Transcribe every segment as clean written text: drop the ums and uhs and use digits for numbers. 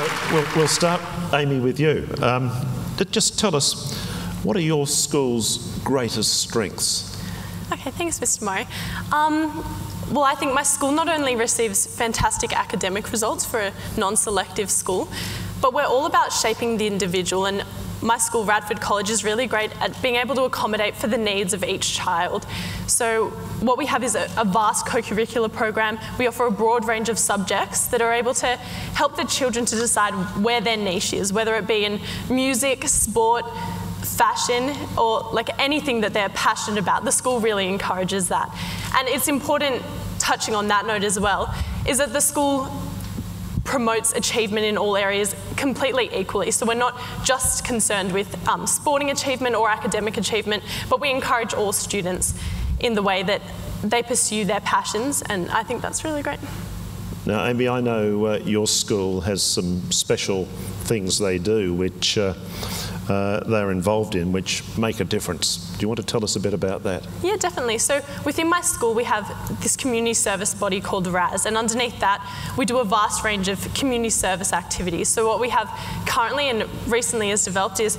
So we'll start, Amy, with you. Just tell us, what are your school's greatest strengths? Okay, thanks, Mr. Murray. Well, I think my school not only receives fantastic academic results for a non-selective school, but we're all about shaping the individual, and my school, Radford College, is really great at being able to accommodate for the needs of each child. So what we have is a vast co-curricular program. We offer a broad range of subjects that are able to help the children to decide where their niche is, whether it be in music, sport, fashion, or like anything that they're passionate about. The school really encourages that. And it's important, touching on that note as well, is that the school promotes achievement in all areas completely equally. So we're not just concerned with sporting achievement or academic achievement, but we encourage all students in the way that they pursue their passions, and I think that's really great. Now, Amy, I know your school has some special things they do which they're involved in, which make a difference. Do you want to tell us a bit about that? Yeah, definitely. So within my school, we have this community service body called RAS, and underneath that, we do a vast range of community service activities. So what we have currently and recently has developed is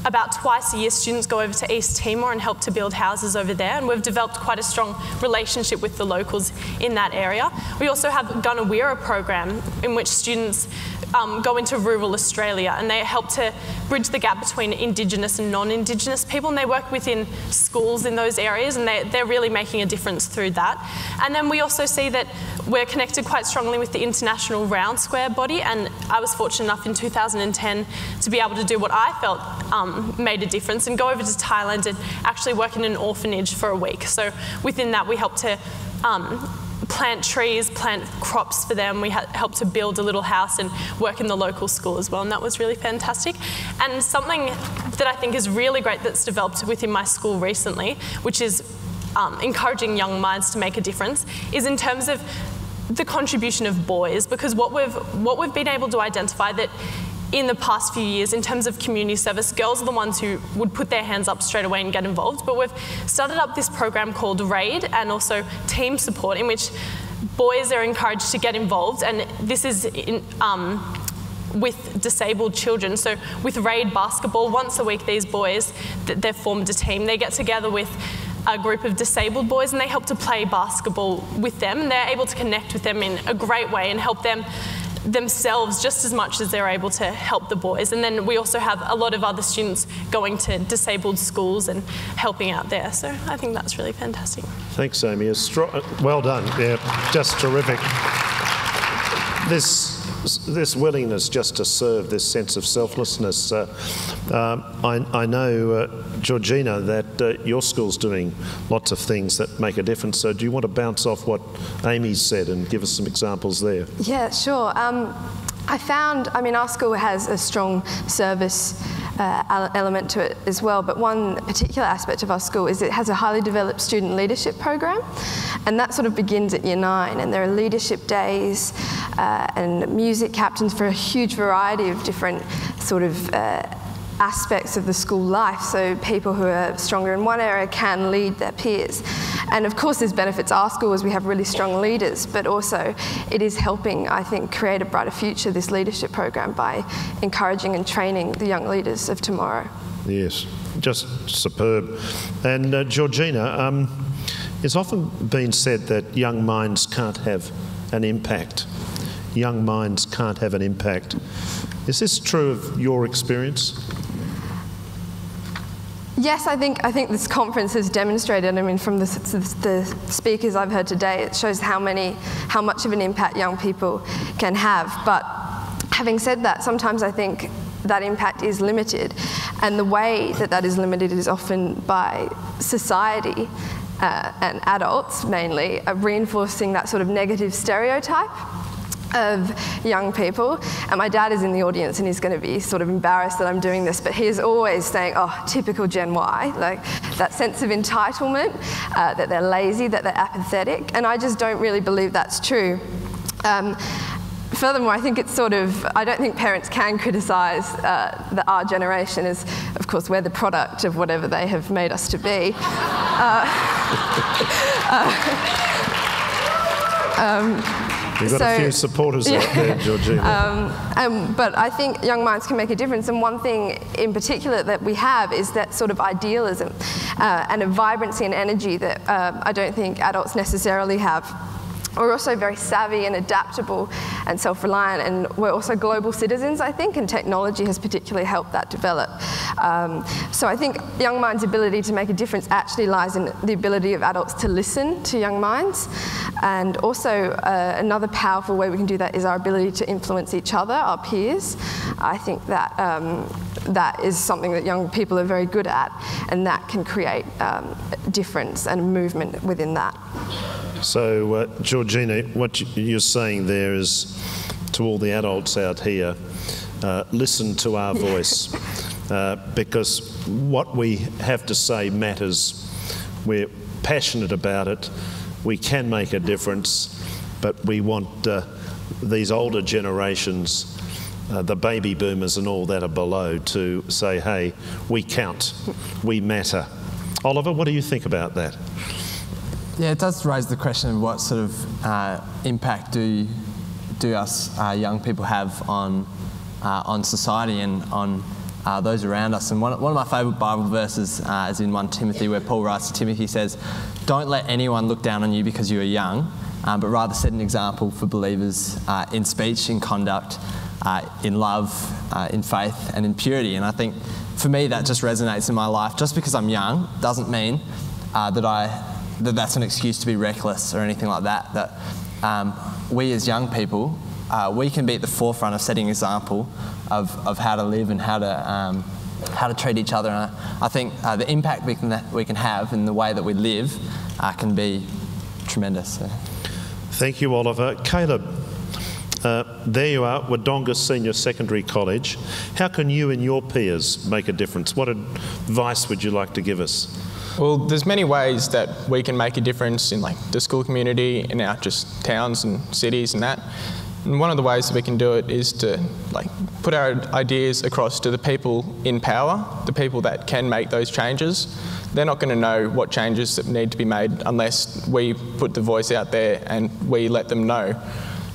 about twice a year, students go over to East Timor and help to build houses over there, and we've developed quite a strong relationship with the locals in that area. We also have a Gunawira program in which students go into rural Australia, and they help to bridge the gap between Indigenous and non-Indigenous people, and they work within schools in those areas, and they're really making a difference through that. And then we also see that we're connected quite strongly with the International Round Square body, and I was fortunate enough in 2010 to be able to do what I felt made a difference and go over to Thailand and actually work in an orphanage for a week. So within that, we help to plant trees, plant crops for them. We helped to build a little house and work in the local school as well, and that was really fantastic. And something that I think is really great that's developed within my school recently, which is encouraging young minds to make a difference, is in terms of the contribution of boys, because what we've been able to identify that in the past few years, in terms of community service, girls are the ones who would put their hands up straight away and get involved. But we've started up this program called RAID, and also team support, in which boys are encouraged to get involved. And this is with disabled children. So with RAID basketball, once a week, these boys, they've formed a team. They get together with a group of disabled boys, and they help to play basketball with them. And they're able to connect with them in a great way and help them themselves just as much as they're able to help the boys. And then we also have a lot of other students going to disabled schools and helping out there. So I think that's really fantastic. Thanks, Amy. Well done. Yeah, just terrific. This willingness just to serve, this sense of selflessness. I know, Georgina, that your school's doing lots of things that make a difference. So do you want to bounce off what Amy said and give us some examples there? Yeah, sure. I found, our school has a strong service element to it as well, but one particular aspect of our school is it has a highly developed student leadership program, and that sort of begins at year 9, and there are leadership days and music captains for a huge variety of different sort of aspects of the school life, so people who are stronger in one area can lead their peers. And of course this benefits our school as we have really strong leaders, but also it is helping, I think, create a brighter future, this leadership program, by encouraging and training the young leaders of tomorrow. Yes, just superb. And Georgina, it's often been said that young minds can't have an impact. Young minds can't have an impact. Is this true of your experience? Yes, I think this conference has demonstrated, from the speakers I've heard today, it shows how much of an impact young people can have. But having said that, sometimes I think that impact is limited, and the way that is limited is often by society and adults mainly reinforcing that sort of negative stereotype of young people. And my dad is in the audience and he's going to be sort of embarrassed that I'm doing this, but he's always saying, oh, typical Gen Y, like that sense of entitlement, that they're lazy, that they're apathetic, and I just don't really believe that's true. Furthermore, I think it's I don't think parents can criticise our generation, as of course we're the product of whatever they have made us to be. You've got a few supporters out there, Georgina. But I think young minds can make a difference, and one thing in particular that we have is that sort of idealism and a vibrancy and energy that I don't think adults necessarily have. We're also very savvy and adaptable and self-reliant, and we're also global citizens, I think, and technology has particularly helped that develop. So I think young minds' ability to make a difference actually lies in the ability of adults to listen to young minds. And also another powerful way we can do that is our ability to influence each other, our peers. I think that that is something that young people are very good at, and that can create difference and movement within that. So, Georgina, what you're saying there is to all the adults out here, listen to our voice, because what we have to say matters. We're passionate about it. We can make a difference, but we want these older generations, the baby boomers and all that are below, to say, hey, we count, we matter. Oliver, what do you think about that? Yeah, it does raise the question of what sort of impact do us young people have on society and on those around us. And one of my favourite Bible verses is in 1 Timothy, where Paul writes to Timothy, he says, "Don't let anyone look down on you because you are young, but rather set an example for believers in speech, in conduct, in love, in faith and in purity." And I think for me that just resonates in my life. Just because I'm young doesn't mean that's an excuse to be reckless or anything like that. That we as young people, we can be at the forefront of setting an example of how to live and how to treat each other. And I think the impact we can have in the way that we live can be tremendous. So. Thank you, Oliver. Caleb, there you are, Wodonga Senior Secondary College. How can you and your peers make a difference? What advice would you like to give us? Well, there's many ways that we can make a difference in like the school community, in our just towns and cities and that. And one of the ways that we can do it is to like put our ideas across to the people in power, the people that can make those changes. They're not going to know what changes that need to be made unless we put the voice out there and we let them know.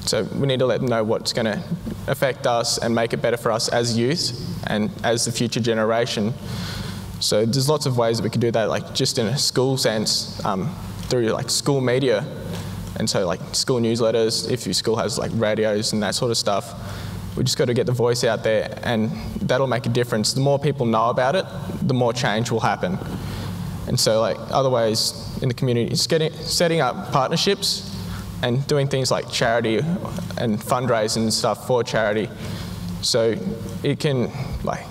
So we need to let them know what's going to affect us and make it better for us as youth and as the future generation. So there's lots of ways that we could do that, like just in a school sense, through like school media, and so like school newsletters, if your school has like radios and that sort of stuff. We just got to get the voice out there, and that'll make a difference. The more people know about it, the more change will happen. And so like other ways in the community is setting up partnerships and doing things like charity and fundraising and stuff for charity. So it can like,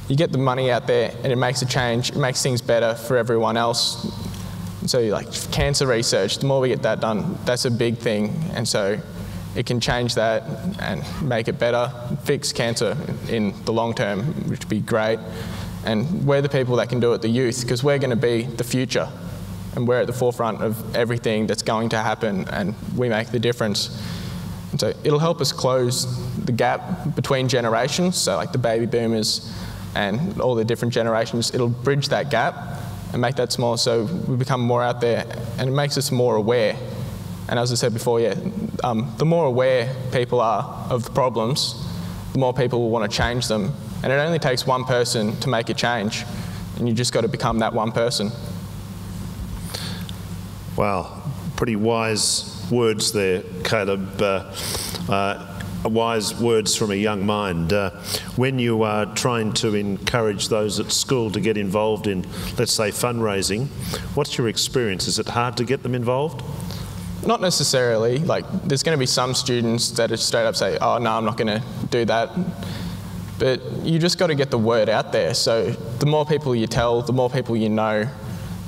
you get the money out there and it makes a change, it makes things better for everyone else. And so like cancer research, the more we get that done, that's a big thing. And so it can change that and make it better, fix cancer in the long term, which would be great. And we're the people that can do it, the youth, because we're going to be the future. And we're at the forefront of everything that's going to happen, and we make the difference. And so it'll help us close the gap between generations, so like the baby boomers and all the different generations. It'll bridge that gap and make that smaller, so we become more out there, and it makes us more aware. And as I said before, yeah, the more aware people are of the problems, the more people will want to change them. And it only takes one person to make a change, and you just got to become that one person. Wow, pretty wise words there, Caleb. Wise words from a young mind. When you are trying to encourage those at school to get involved in, let's say, fundraising, what's your experience? Is it hard to get them involved? Not necessarily. Like, there's going to be some students that are straight up say, oh, no, I'm not going to do that. But you just got to get the word out there. So the more people you tell, the more people you know,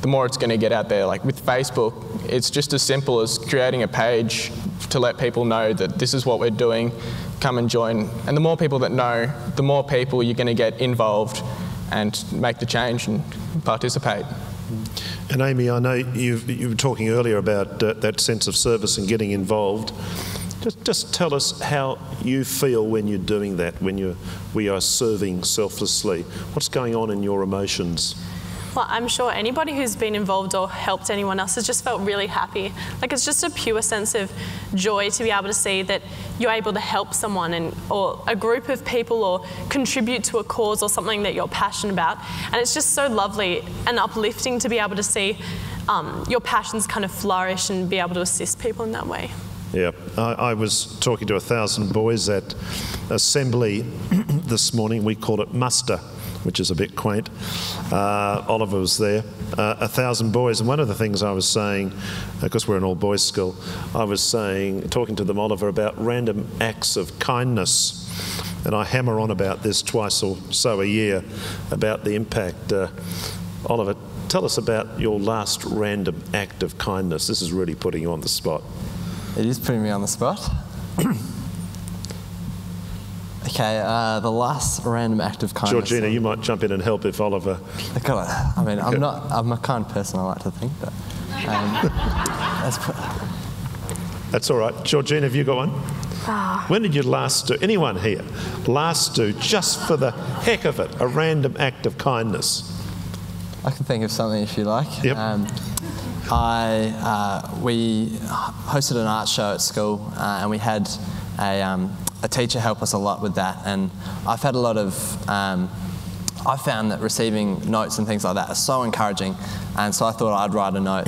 the more it's going to get out there. Like with Facebook, it's just as simple as creating a page to let people know that this is what we're doing, come and join. And the more people that know, the more people you're going to get involved and make the change and participate. And Amy, I know you were talking earlier about that sense of service and getting involved. Just tell us how you feel when you're doing that, when we are serving selflessly. What's going on in your emotions? Well, I'm sure anybody who's been involved or helped anyone else has just felt really happy. Like, it's just a pure sense of joy to be able to see that you're able to help someone or a group of people or contribute to a cause or something that you're passionate about. And it's just so lovely and uplifting to be able to see your passions kind of flourish and be able to assist people in that way. Yeah, I was talking to 1,000 boys at Assembly this morning. We called it muster, which is a bit quaint. Oliver was there, 1,000 boys, and one of the things I was saying, because we're an all-boys school, I was saying, talking to them, Oliver, about random acts of kindness, and I hammer on about this twice or so a year, about the impact. Oliver, tell us about your last random act of kindness. This is really putting you on the spot. It is putting me on the spot. Okay, the last random act of kindness. Georgina, you might jump in and help if Oliver... I mean, I'm a kind person, I like to think, but... That's all right. Georgina, have you got one? When did you last do... Anyone here? Last do, just for the heck of it, a random act of kindness? I can think of something if you like. Yep. We hosted an art show at school, and we had a teacher help us a lot with that. And I've had a lot of, I found that receiving notes and things like that are so encouraging. And so I thought I'd write a note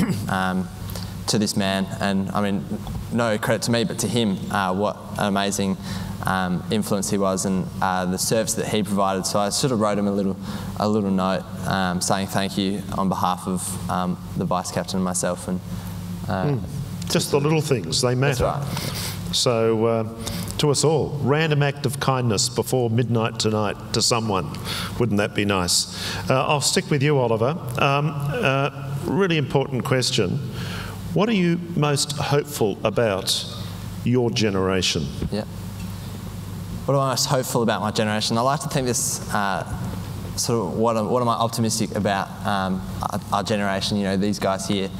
to this man. And I mean, no credit to me, but to him, what an amazing influence he was, and the service that he provided. So I sort of wrote him a little note saying thank you on behalf of the vice captain and myself. And just the little things, they matter. That's right. So to us all, random act of kindness before midnight tonight to someone. Wouldn't that be nice? I'll stick with you, Oliver. Really important question. What are you most hopeful about your generation? Yeah. What am I most hopeful about my generation? I like to think this, sort of what am I optimistic about our generation, you know, these guys here.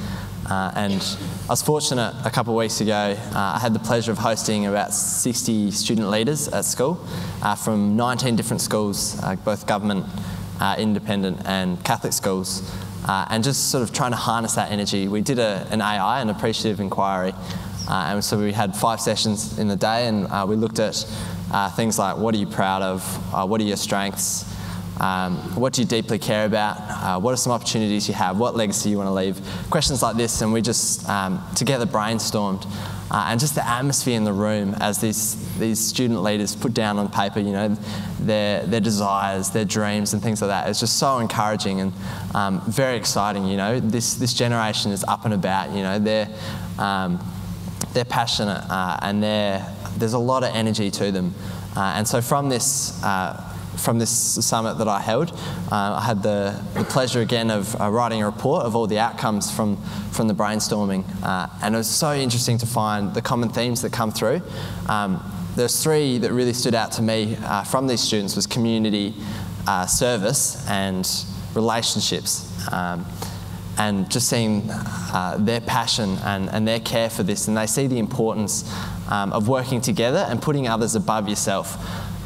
And I was fortunate a couple of weeks ago, I had the pleasure of hosting about 60 student leaders at school from 19 different schools, both government, independent and Catholic schools, and just sort of trying to harness that energy. We did an AI, an appreciative inquiry, and so we had 5 sessions in the day, and we looked at things like, what are you proud of, what are your strengths, what do you deeply care about, what are some opportunities you have, what legacy you want to leave, questions like this. And we just together brainstormed, and just the atmosphere in the room as these student leaders put down on paper, you know, their desires, their dreams and things like that. It's just so encouraging and very exciting. You know, this generation is up and about. You know, they're passionate, and there's a lot of energy to them. And so from this summit that I held, I had the pleasure again of writing a report of all the outcomes from the brainstorming, and it was so interesting to find the common themes that come through. There's 3 that really stood out to me from these students: was community, service and relationships, and just seeing their passion and their care for this, and they see the importance of working together and putting others above yourself.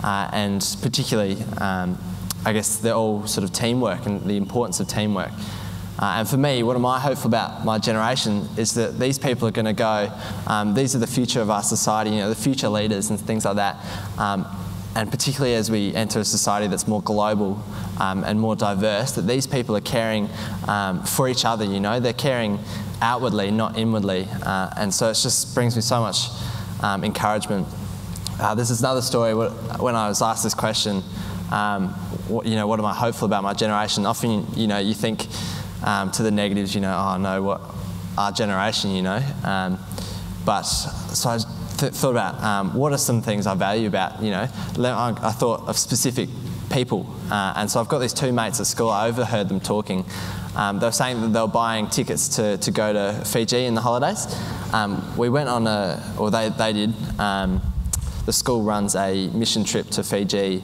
And particularly, I guess they're all sort of teamwork and the importance of teamwork. And for me, what am I hopeful about my generation is that these people are going to go, these are the future of our society, you know, the future leaders and things like that. And particularly as we enter a society that's more global and more diverse, that these people are caring for each other, you know, they're caring outwardly, not inwardly. And so it just brings me so much encouragement. This is another story. When I was asked this question, what am I hopeful about my generation? Often, you know, you think to the negatives, you know, oh no, what our generation, you know. But so I thought about what are some things I value about, you know. I thought of specific people, and so I've got these 2 mates at school. I overheard them talking. They were saying that they were buying tickets to go to Fiji in the holidays. We went on they did. The school runs a mission trip to Fiji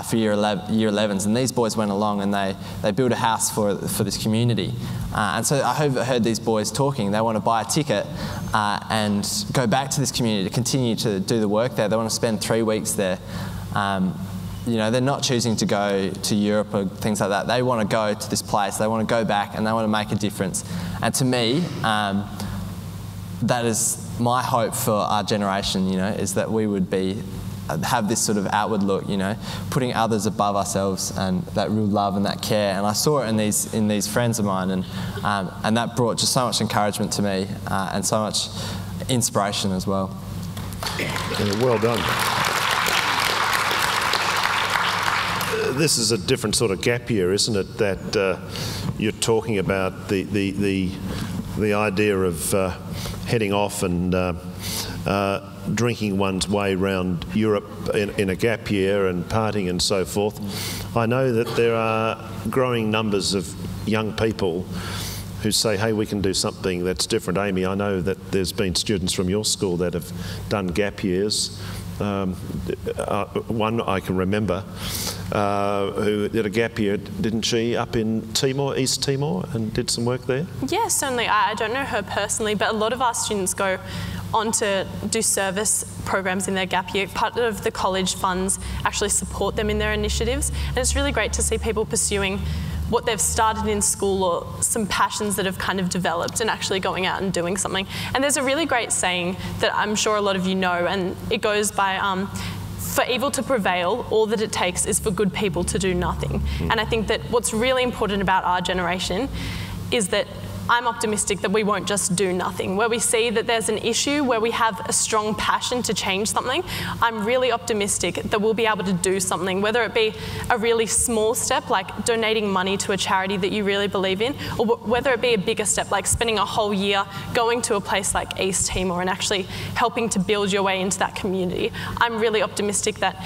for year 11s, and these boys went along and they built a house for this community. And so I heard these boys talking. They want to buy a ticket and go back to this community to continue to do the work there. They want to spend 3 weeks there. you know, they're not choosing to go to Europe or things like that. They want to go to this place, they want to go back, and they want to make a difference. And to me, that is my hope for our generation, you know, is that we would have this sort of outward look, you know, putting others above ourselves, and that real love and that care. And I saw it in these friends of mine, and that brought just so much encouragement to me, and so much inspiration as well. Yeah, well done. This is a different sort of gap year, isn't it? That you're talking about the idea of heading off and drinking one's way around Europe in a gap year and partying and so forth. I know that there are growing numbers of young people who say, hey, we can do something that's different. Amy, I know that there's been students from your school that have done gap years. One I can remember who did a gap year, didn't she, up in Timor, East Timor, and did some work there? Yeah, certainly. I don't know her personally, but a lot of our students go on to do service programs in their gap year. Part of the college funds actually support them in their initiatives, and it's really great to see people pursuing what they've started in school or some passions that have kind of developed and actually going out and doing something. And there's a really great saying that I'm sure a lot of you know, and it goes by, for evil to prevail, all that it takes is for good people to do nothing. And I think that what's really important about our generation is that I'm optimistic that we won't just do nothing. Where we see that there's an issue, where we have a strong passion to change something, I'm really optimistic that we'll be able to do something, whether it be a really small step, like donating money to a charity that you really believe in, or whether it be a bigger step, like spending a whole year going to a place like East Timor and actually helping to build your way into that community. I'm really optimistic that,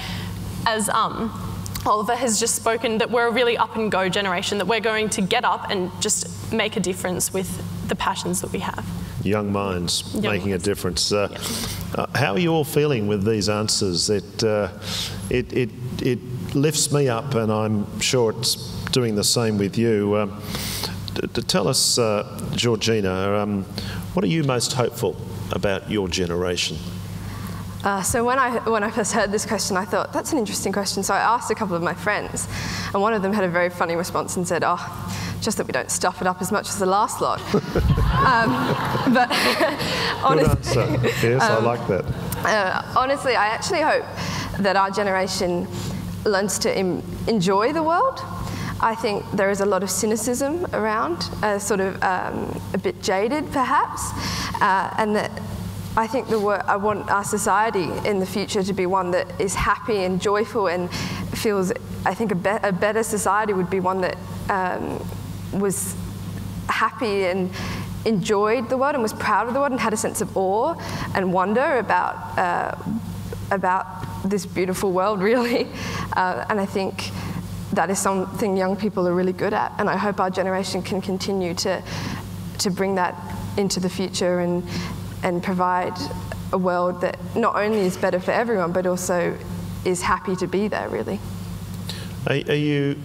as Oliver has just spoken, that we're a really up and go generation, that we're going to get up and just make a difference with the passions that we have. Young minds making a difference. How are you all feeling with these answers? It lifts me up, and I'm sure it's doing the same with you. Tell us, Georgina, what are you most hopeful about your generation? So when I first heard this question, I thought, that's an interesting question. So I asked a couple of my friends, and one of them had a very funny response and said, oh, just that we don't stuff it up as much as the last lot. But honestly, good answer. Yes, I like that. Honestly, I actually hope that our generation learns to enjoy the world. I think there is a lot of cynicism around, sort of a bit jaded perhaps, and that I think I want our society in the future to be one that is happy and joyful and feels, I think a better society would be one that was happy and enjoyed the world and was proud of the world and had a sense of awe and wonder about this beautiful world, really. And I think that is something young people are really good at, and I hope our generation can continue to bring that into the future and provide a world that not only is better for everyone, but also is happy to be there, really. Are you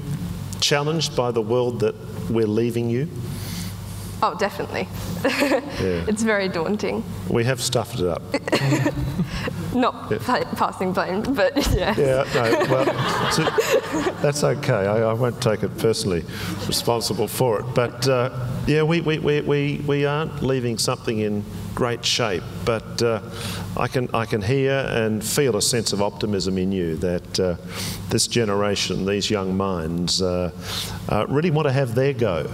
challenged by the world that we're leaving you? Oh, definitely. It's very daunting. We have stuffed it up. Not passing blame, but yeah. Yeah, no, well, that's okay. I won't take it personally responsible for it. But yeah, we aren't leaving something in great shape. But I can hear and feel a sense of optimism in you that this generation, these young minds, really want to have their go.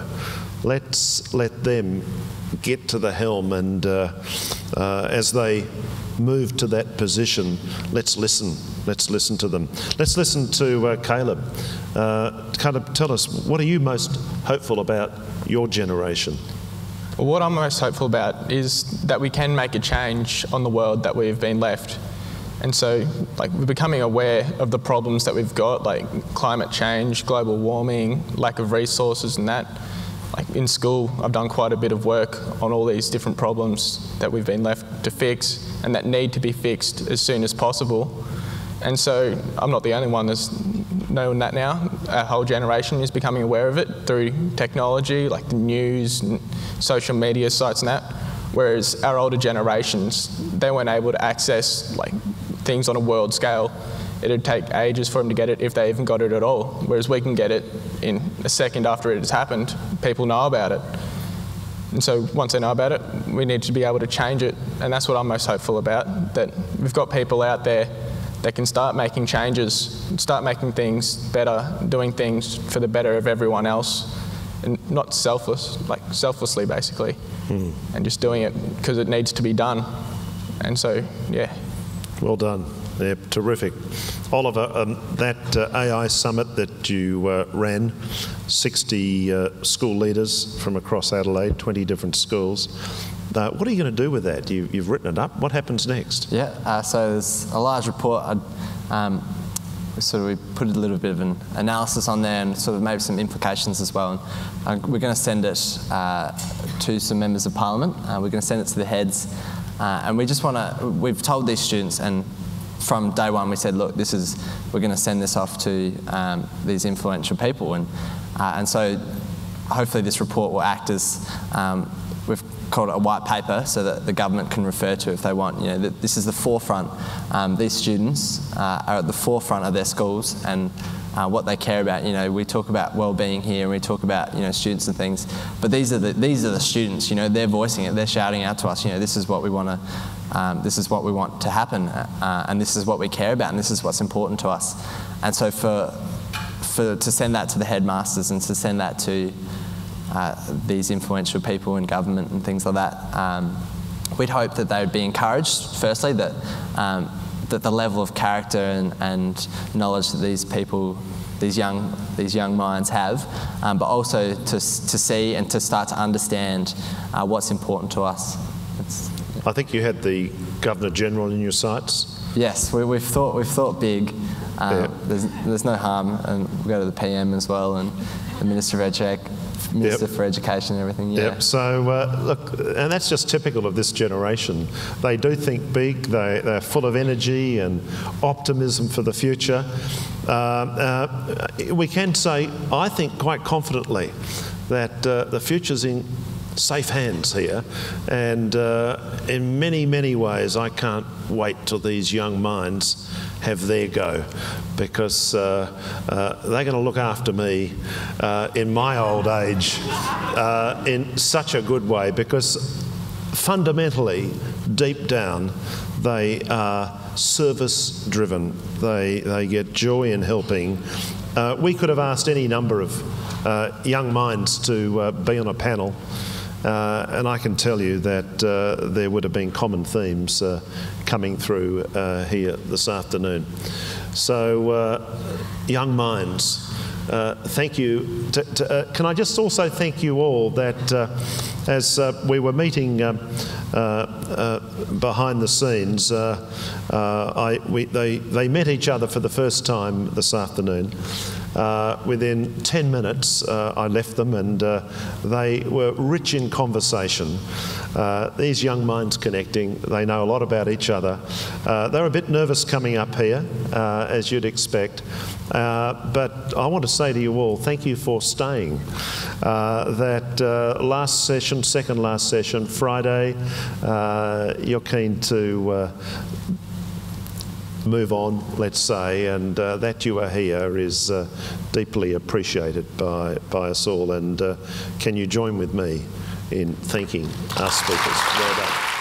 Let's let them get to the helm, and as they move to that position, let's listen to them. Let's listen to Caleb. Caleb, tell us, what are you most hopeful about your generation? Well, what I'm most hopeful about is that we can make a change on the world that we've been left. And so, like, we're becoming aware of the problems that we've got, like climate change, global warming, lack of resources and that. Like in school, I've done quite a bit of work on all these different problems that we've been left to fix and that need to be fixed as soon as possible. And so I'm not the only one that's knowing that now. Our whole generation is becoming aware of it through technology, like the news and social media sites and that. Whereas our older generations, they weren't able to access like things on a world scale. it'd take ages for them to get it if they even got it at all. Whereas we can get it in a second after it has happened. People know about it. And so once they know about it, we need to be able to change it. And that's what I'm most hopeful about, that we've got people out there that can start making changes, start making things better, doing things for the better of everyone else, and not selflessly basically, and just doing it because it needs to be done. And so, yeah. Well done. Yeah, terrific. Oliver, that AI summit that you ran, 60 school leaders from across Adelaide, 20 different schools. What are you going to do with that? You've written it up. What happens next? Yeah, so there's a large report. We put a little bit of an analysis on there and sort of maybe some implications as well. And we're going to send it to some members of Parliament. We're going to send it to the heads. And we just want to, we've told these students, and from day one we said, look, we're going to send this off to these influential people. And so hopefully this report will act as, we've called it a white paper, so that the government can refer to if they want. You know, this is the forefront. These students are at the forefront of their schools and what they care about. You know, we talk about well-being here, and we talk about, you know, students and things, but these are the students. You know, they're voicing it. They're shouting out to us. You know, this is what we want to, this is what we want to happen, and this is what we care about, and this is what's important to us. And so to send that to the headmasters and to send that to these influential people in government and things like that, we'd hope that they would be encouraged, firstly, that the level of character and knowledge that these people, these young minds have, but also to see and to start to understand what's important to us. I think you had the Governor-General in your sights. Yes, we've thought big. There's no harm, and we'll go to the PM as well, and the Minister for Education and everything. Yeah. Yep. So look, and that's just typical of this generation. They do think big. They're full of energy and optimism for the future. We can say, I think, quite confidently, that the future's in safe hands here, and in many, many ways I can't wait till these young minds have their go, because they're going to look after me in my old age in such a good way, because fundamentally, deep down, they are service driven. They get joy in helping. We could have asked any number of young minds to be on a panel, and I can tell you that there would have been common themes coming through here this afternoon. So, young minds, thank you. Can I just also thank you all that as we were meeting behind the scenes, they met each other for the first time this afternoon. Within 10 minutes, I left them, and they were rich in conversation. These young minds connecting, they know a lot about each other. They're a bit nervous coming up here, as you'd expect. But I want to say to you all, thank you for staying. That last session, second last session, Friday, you're keen to move on, let's say, and that you are here is deeply appreciated by us all. And can you join with me in thanking our speakers? Well done.